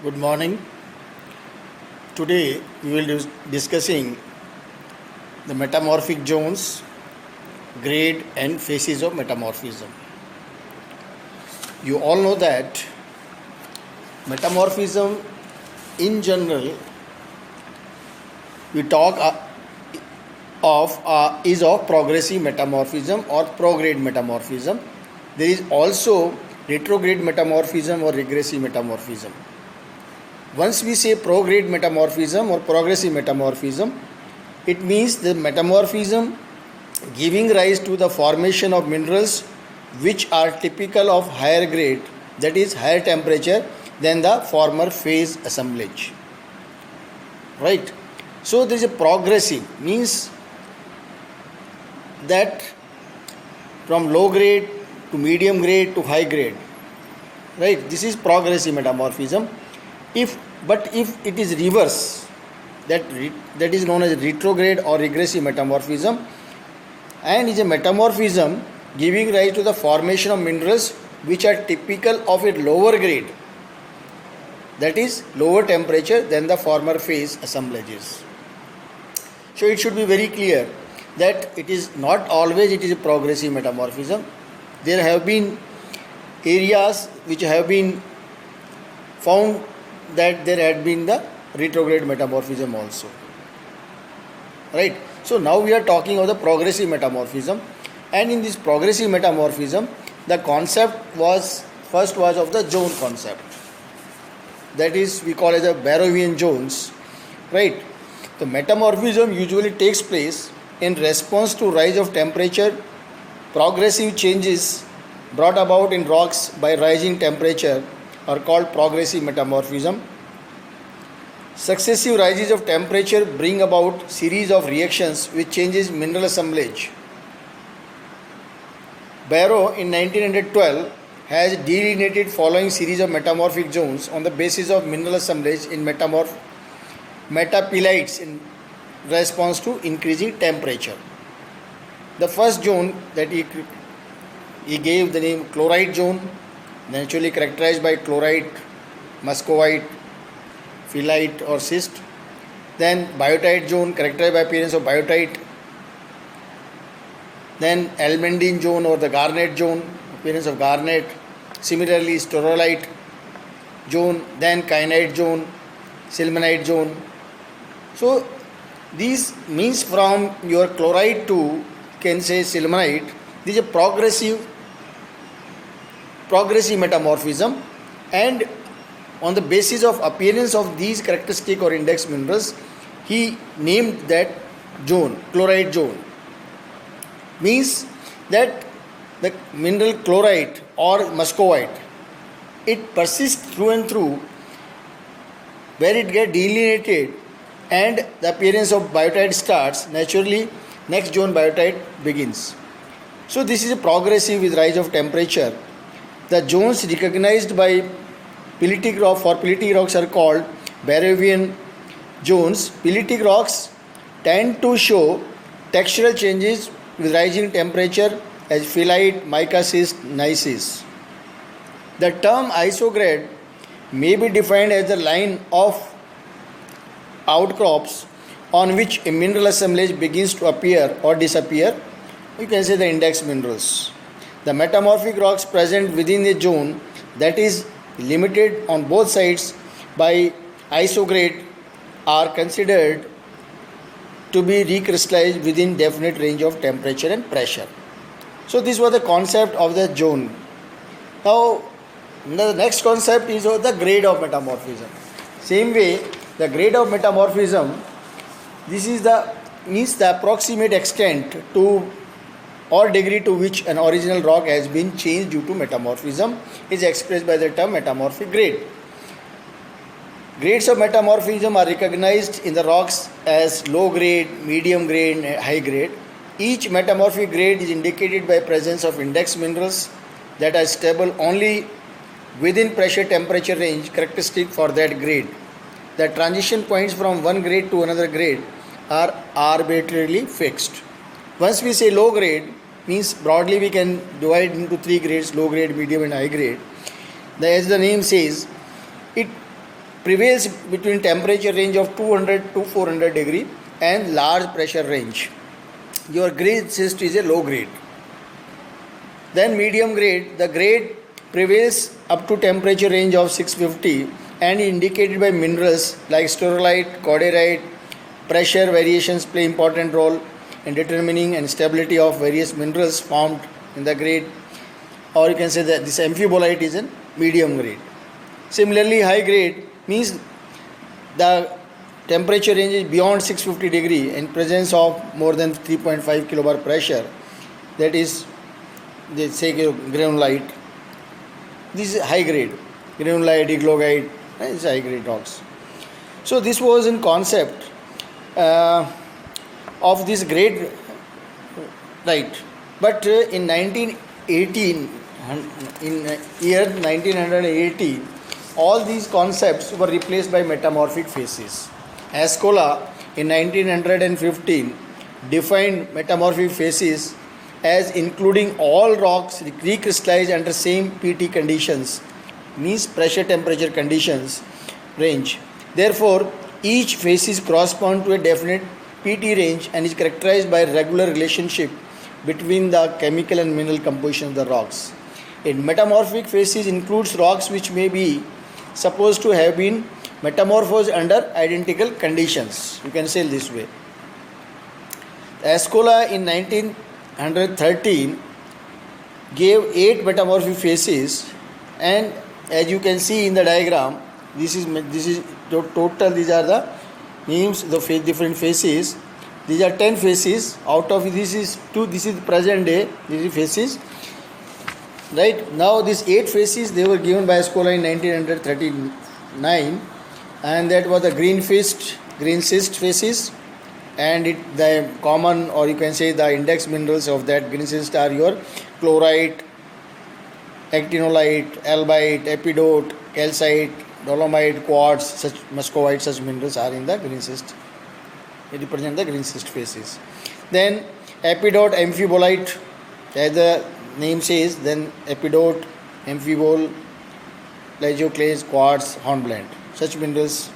Good morning. Today we will be discussing the metamorphic zones, grade and phases of metamorphism. You all know that metamorphism in general we talk is of progressive metamorphism or prograde metamorphism. There is also retrograde metamorphism or regressive metamorphism. Once we say prograde metamorphism or progressive metamorphism, it means the metamorphism giving rise to the formation of minerals which are typical of higher grade, that is higher temperature than the former phase assemblage. Right? So there is a progressive, means that from low grade to medium grade to high grade. Right? This is progressive metamorphism. If it is reverse, that is known as retrograde or regressive metamorphism, and is a metamorphism giving rise to the formation of minerals which are typical of a lower grade, that is lower temperature than the former phase assemblages. So it should be very clear that it is not always it is a progressive metamorphism. There have been areas which have been found that there had been the retrograde metamorphism also. Right? So now we are talking of the progressive metamorphism, and in this progressive metamorphism the concept was of the zone concept, that is we call it the Barrovian zones. Right? The metamorphism usually takes place in response to rise of temperature. Progressive changes brought about in rocks by rising temperature are called progressive metamorphism. Successive rises of temperature bring about series of reactions which changes mineral assemblage. Barrow in 1912 has delineated following series of metamorphic zones on the basis of mineral assemblage in metapelites in response to increasing temperature. The first zone that he gave the name chlorite zone, naturally characterized by chlorite, muscovite, phyllite or schist. Then biotite zone, characterized by appearance of biotite. Then almandine zone or the garnet zone, appearance of garnet. Similarly staurolite zone, then kyanite zone, sillimanite zone. So these means from your chlorite to can say sillimanite, this is a progressive metamorphism, and on the basis of appearance of these characteristic or index minerals he named that zone chlorite zone. Means that the mineral chlorite or muscovite, it persists through and through where it gets delineated and the appearance of biotite starts. Naturally next zone biotite begins. So this is a progressive with rise of temperature. The zones recognized by pilitic rocks are called Barrovian zones. Pilitic rocks tend to show textural changes with rising temperature as phyllite, mica schist, gneiss. The term isograde may be defined as the line of outcrops on which a mineral assemblage begins to appear or disappear. You can say the index minerals. The metamorphic rocks present within a zone that is limited on both sides by isograde are considered to be recrystallized within definite range of temperature and pressure. So this was the concept of the zone. Now the next concept is of the grade of metamorphism. Same way, the grade of metamorphism, this is the approximate extent to or degree to which an original rock has been changed due to metamorphism is expressed by the term metamorphic grade. Grades of metamorphism are recognized in the rocks as low grade, medium grade and high grade. Each metamorphic grade is indicated by presence of index minerals that are stable only within pressure temperature range characteristic for that grade. The transition points from one grade to another grade are arbitrarily fixed. Once we say low grade, means broadly we can divide into three grades: low grade, medium and high grade. As the name says, it prevails between temperature range of 200 to 400 degree and large pressure range. Your grade cyst is a low grade. Then medium grade, the grade prevails up to temperature range of 650 and indicated by minerals like sterolite, cordierite. Pressure variations play important role in determining and stability of various minerals formed in the grade, or you can say that this amphibolite is in medium grade. Similarly, high grade means the temperature range is beyond 650 degree and presence of more than 3.5 kilobar pressure, that is, they say granulite. This is high grade. Granulite, eglogite, is high grade rocks. So this was in concept of this grade, right? But in 1918, in year 1980, all these concepts were replaced by metamorphic phases. Ascola in 1915 defined metamorphic phases as including all rocks recrystallized under same PT conditions, means pressure temperature conditions range. Therefore, each phases correspond to a definite PT range and is characterized by regular relationship between the chemical and mineral composition of the rocks. In metamorphic phases includes rocks which may be supposed to have been metamorphosed under identical conditions. You can say this way. Ascola in 1913 gave 8 metamorphic phases, and as you can see in the diagram, this is total. These are the names, the different phases. These are 10 phases. Out of this is 2. This is present day. These are phases. Right now, these 8 phases they were given by Ascola in 1939, and that was the green cyst phases, and the common, or you can say the index minerals of that green cyst are your chlorite, actinolite, albite, epidote, calcite, dolomite, quartz, such muscovite, such minerals are in the green cyst. They represent the green cyst phases. Then epidote, amphibolite, as the name says, then epidote, amphibole, plagioclase, quartz, hornblende. Such minerals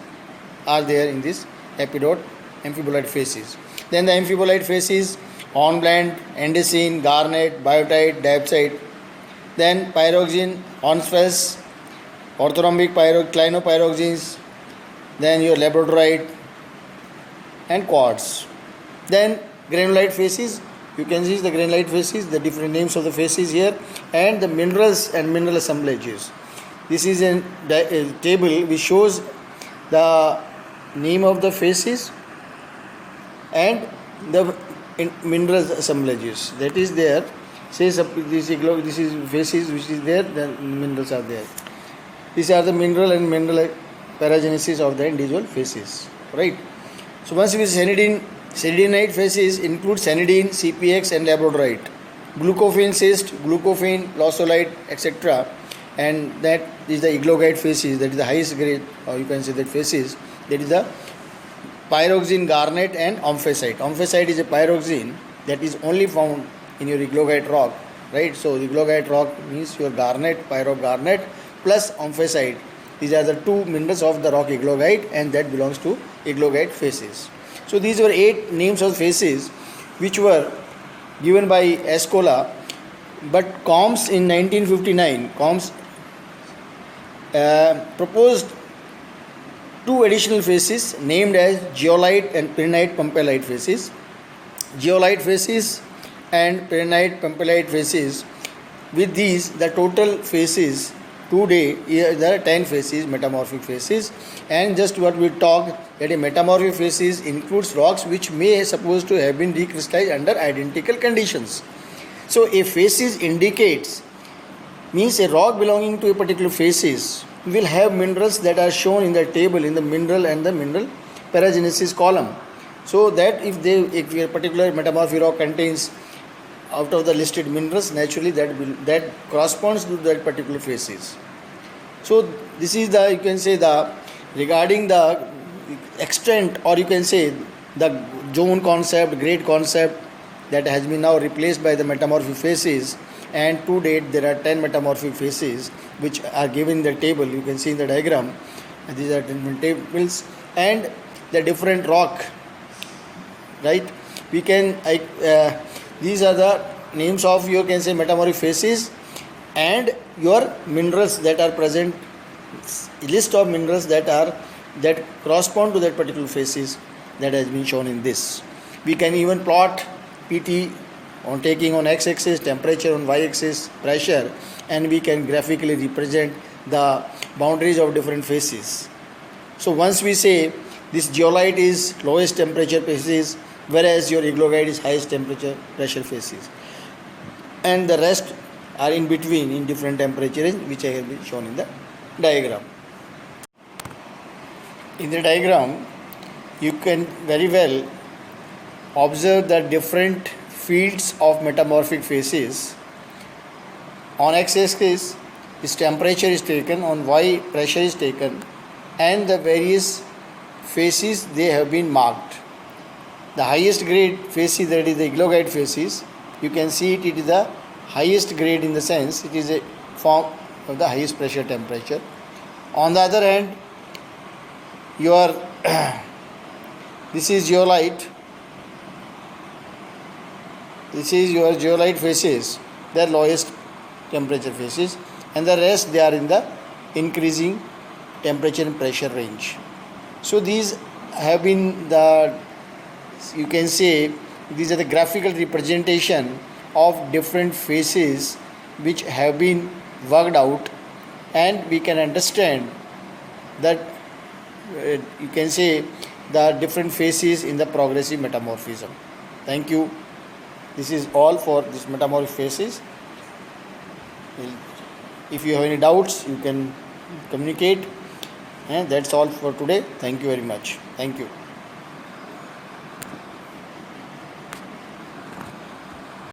are there in this epidote, amphibolite phases. Then the amphibolite phases, hornblende, andesite, garnet, biotite, diopside. Then pyroxene, hornfels, orthorhombic clinopyroxenes, then your labradorite and quartz. Then granulite phases, you can see the granulite phases, the different names of the phases here, and the minerals and mineral assemblages. This is a table which shows the name of the phases and the mineral assemblages. That is there. Says this is phases which is there, the minerals are there. These are the mineral and mineral paragenesis of the individual phases, right? So once we cyanidinite phases include cyanidine, CPX and labradorite. Glucophene cyst, glucophene, lawsolite, etc. And that is the eglogite phases, that is the highest grade, or you can say that phases, that is the pyroxene, garnet and omphacite. Omphacite is a pyroxene that is only found in your eglogite rock, right? So the eglogite rock means your garnet, pyrogarnet plus omphacite. These are the 2 minerals of the rock eglogite, and that belongs to eglogite phases. So these were 8 names of phases which were given by Ascola, but Combs in 1959, proposed 2 additional phases named as geolite and pyrenite pumpelite phases. Geolite phases and pyrenite pumpelite phases. With these, the total phases today, there are 10 phases, metamorphic phases, and just what we talked, that a metamorphic phases includes rocks which may supposed to have been recrystallized under identical conditions. So a phases indicates, means a rock belonging to a particular phases will have minerals that are shown in the table in the mineral and the mineral paragenesis column. So that if a particular metamorphic rock contains out of the listed minerals, naturally that corresponds to that particular phases. So this is the, you can say, the regarding the extent, or you can say the zone concept, grade concept, that has been now replaced by the metamorphic phases, and to date there are 10 metamorphic phases which are given in the table, you can see in the diagram, These are different tables and the different rock, right? We can these are the names of, you can say, metamorphic phases and your minerals that are present, list of minerals that correspond to that particular phases that has been shown in this. We can even plot PT on taking on x-axis, temperature on y-axis, pressure, and we can graphically represent the boundaries of different phases. So once we say this zeolite is lowest temperature phases, whereas your euglogite is highest temperature pressure phases, and the rest are in between in different temperature range, which I have been shown in the diagram. In the diagram, you can very well observe the different fields of metamorphic phases. On x-axis is temperature is taken, on y pressure is taken, and the various phases they have been marked. The highest grade phases, that is the euglogite phases, you can see it is the highest grade in the sense it is a form of the highest pressure temperature. On the other hand, your this is zeolite. This is your zeolite phases, the lowest temperature phases, and the rest they are in the increasing temperature and pressure range. So these have been the, you can say, these are the graphical representation of different phases which have been worked out, and we can understand that you can say the different phases in the progressive metamorphism. Thank you. This is all for this metamorphic phases. If you have any doubts, you can communicate. And that's all for today. Thank you very much. Thank you.